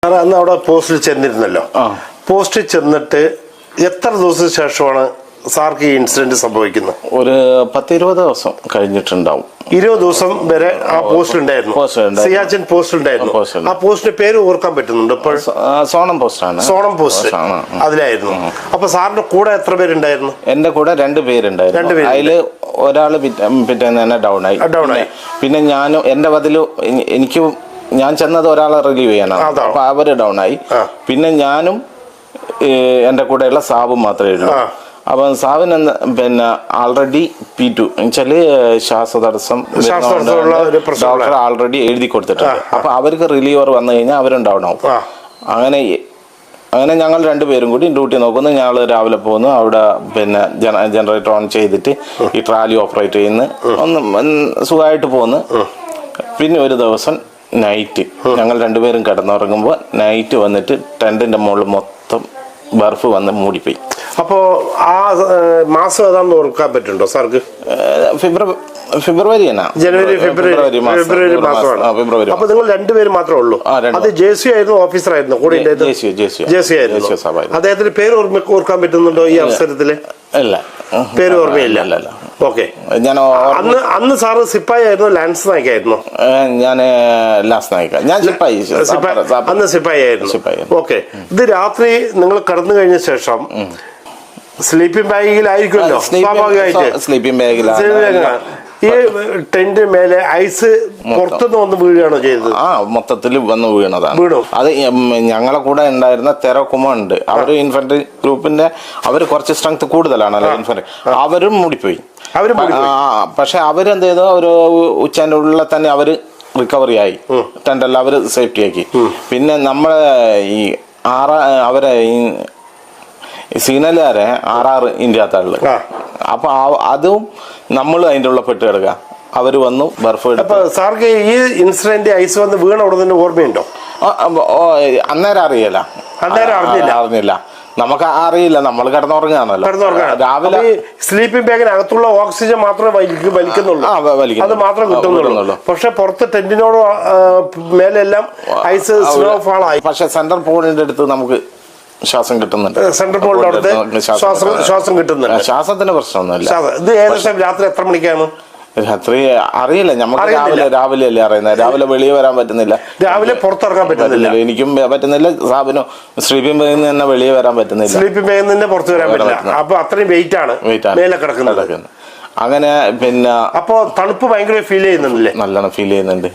അന്ന് അവിടെ പോസ്റ്റിൽ ചെന്നിരുന്നല്ലോ. പോസ്റ്റിൽ ചെന്നിട്ട് എത്ര ദിവസത്തിന് ശേഷമാണ് സാർക്ക് ഈ ഇൻസിഡന്റ് സംഭവിക്കുന്നത്? ഒരു 10-20 ദിവസം കഴിഞ്ഞിട്ടുണ്ടാവും. 20 ദിവസം വരെ ആ പോസ്റ്റ് ഉണ്ടായിരുന്നു, സിയാച്ചിൻ പോസ്റ്റ് ഉണ്ടായിരുന്നു. ആ പോസ്റ്റിന്റെ പേര് ഓർക്കാൻ പറ്റുന്നുണ്ട് ഇപ്പോൾ? സോണം പോസ്റ്റാണ്. സോണം പോസ്റ്റ് അതിലായിരുന്നു. അപ്പൊ സാറിന്റെ കൂടെ എത്ര പേരുണ്ടായിരുന്നു? എന്റെ കൂടെ 2 പേരുണ്ടായിരുന്നു. അതില് ഒരാള് പിറ്റേന്ന് തന്നെ ഡൗൺ ആയി. പിന്നെ ഞാനും എന്റെ ബദല് ഞാൻ ചെന്നത് ഒരാളെ റിലീവ് ചെയ്യാനാണ്. അപ്പൊ അവര് ഡൗൺ ആയി. പിന്നെ ഞാനും എന്റെ കൂടെയുള്ള സാബും മാത്രമേ ഉള്ളൂ. അപ്പം സാബിന് പിന്നെ ആൾറെഡി P2 എന്നുവെച്ചാല് ശ്വാസതടസ്സം ഡോക്ടർ ആൾറെഡി എഴുതി കൊടുത്തിട്ടുണ്ട്. അപ്പൊ അവർക്ക് റിലീവർ വന്നു കഴിഞ്ഞാൽ അവരും ഡൗൺ ആവും. അങ്ങനെ ഞങ്ങൾ 2 പേരും കൂടി ഡ്യൂട്ടി നോക്കുന്നു. ഞങ്ങൾ രാവിലെ പോകുന്നു. അവിടെ പിന്നെ ജനറേറ്റർ ഓൺ ചെയ്തിട്ട് ഈ ട്രാലി ഓപ്പറേറ്റ് ചെയ്യുന്നു. സുഖമായിട്ട് പോകുന്നു. പിന്നെ ഒരു ദിവസം നൈറ്റ് ഞങ്ങൾ 2 പേരും കിടന്നുറങ്ങുമ്പോൾ നൈറ്റ് വന്നിട്ട് ടെന്റിന്റെ മുകളിൽ മൊത്തം ബർഫ് വന്ന് മൂടിപ്പോയി. അപ്പോ ആ മാസം ഏതാണെന്ന് ഓർക്കാൻ പറ്റുണ്ടോ സാർക്ക്? ഫെബ്രുവരി ഫെബ്രുവരി മാസമാണ്. അപ്പൊ നിങ്ങൾ 2 പേര് മാത്രമേ ഉള്ളൂ? അത് ജെസി ആയിരുന്നു, ഓഫീസർ ആയിരുന്നു കൂടെ? ജെസി ആയിരുന്നു. അദ്ദേഹത്തിന്റെ പേര് ഓർക്കാൻ പറ്റുന്നുണ്ടോ ഈ അവസരത്തില്? ഇല്ല, പേര് ഓർമ്മയില്ല. ഓക്കെ. അന്ന് സാറ് സിപ്പായി ആയിരുന്നു, ലാൻസ് നായിക് ആയിരുന്നു? ഞാൻ ലാൻസ് നായിക. ഞാൻ സിപ്പായി. അന്ന് സിപ്പായി ആയിരുന്നു. ഓക്കെ. ഇത് രാത്രി നിങ്ങൾ കടന്നു കഴിഞ്ഞ ശേഷം സ്ലീപ്പിംഗ് ബാഗിലായിരിക്കുമല്ലോ സ്വാഭാവികമായിട്ട്. സ്ലീപ്പിംഗ് ബാഗിലാണ്. ഈ ടെന്റ് മേലെ ഐസ് പുറത്തുനിന്ന് വന്ന് വീഴുകയാണോ ചെയ്തത്? മൊത്തത്തിൽ വന്ന് വീണതാണ്. വീണു. അത് ഞങ്ങളെ കൂടെ ഉണ്ടായിരുന്ന തെരക്കുമ ഉണ്ട്. അവര് ഇൻഫൻട്രി ഗ്രൂപ്പിന്റെ അവര് കുറച്ച് സ്ട്രെങ്ത് കൂടുതലാണല്ലോ ഇൻഫൻട്രി. അവരും മൂടിപ്പോയി. പക്ഷെ അവരെന്ത് ചെയ്തു, ഒരു ഉച്ചന്റെ ഉള്ളിൽ തന്നെ അവര് റിക്കവറി ആയി. ടെന്റെല്ലാം അവര് സേഫ്റ്റി ആക്കി. പിന്നെ നമ്മളെ ഈ അവരെ ഈ സിഗ്നലുകാരെ RR ഇന്ത്യത്താളില്. അപ്പൊ അതും നമ്മൾ അതിന്റെ ഉള്ള പെട്ട് കിടക്കുക. അവര് വന്നു ബർഫ്. സാർക്ക് ഈ ഇൻസിഡന്റ് ഐസ് വന്ന് വീണ ഉടനെ ഓർമ്മയുണ്ടോ? അന്നേരം അറിയില്ല. അറിഞ്ഞില്ല. നമുക്ക് അറിയില്ല. നമ്മൾ കിടന്നുറങ്ങാണല്ലോ. രാവിലെ സ്ലീപ്പിംഗ് ബാഗിനകത്തുള്ള ഓക്സിജൻ മാത്രമേ വലിക്കുന്നുള്ളൂ, അത് മാത്രം കിട്ടുന്നുള്ളൂ. പക്ഷെ പുറത്ത് ടെന്റിനോട് മേലെല്ലാം ഐസ് സ്നോഫാൾ ആയി. പക്ഷെ സെൻട്രൽ പോളിന്റെ അടുത്ത് നമുക്ക് ശ്വാസം കിട്ടുന്നുണ്ട്. സെൻട്രൽ പോളിന്റെ അടുത്ത് ശ്വാസം കിട്ടുന്നുണ്ട്. ശ്വാസത്തിന് പ്രശ്നമൊന്നുമില്ല. ഇത് ഏകദേശം രാത്രി എത്ര മണിക്കാണ്? രാത്രി അറിയില്ല. നമുക്ക് രാവിലെ അല്ലേ അറിയുന്നത്. രാവിലെ വെളിയെ വരാൻ പറ്റുന്നില്ല. രാവിലെ പുറത്തിറങ്ങാൻ പറ്റുന്നില്ല. എനിക്കും പറ്റുന്നില്ല. സാബിനും സ്ലീപ്പിംഗ് ബാഗിൽ നിന്ന് തന്നെ വെളിയെ വരാൻ പറ്റുന്നില്ല. സ്ലീപ്പിംഗ് ബാഗിൽ നിന്ന് പുറത്ത് വരാൻ പറ്റില്ല. അപ്പൊ അത്രയും വെയിറ്റ് ആണ് മേലെ കിടക്കുന്നത്. അങ്ങനെ പിന്നെ അപ്പൊ തണുപ്പ് ഭയങ്കര ഫീൽ ചെയ്യുന്നുണ്ടല്ലേ? നല്ലോണം ഫീൽ ചെയ്യുന്നുണ്ട്.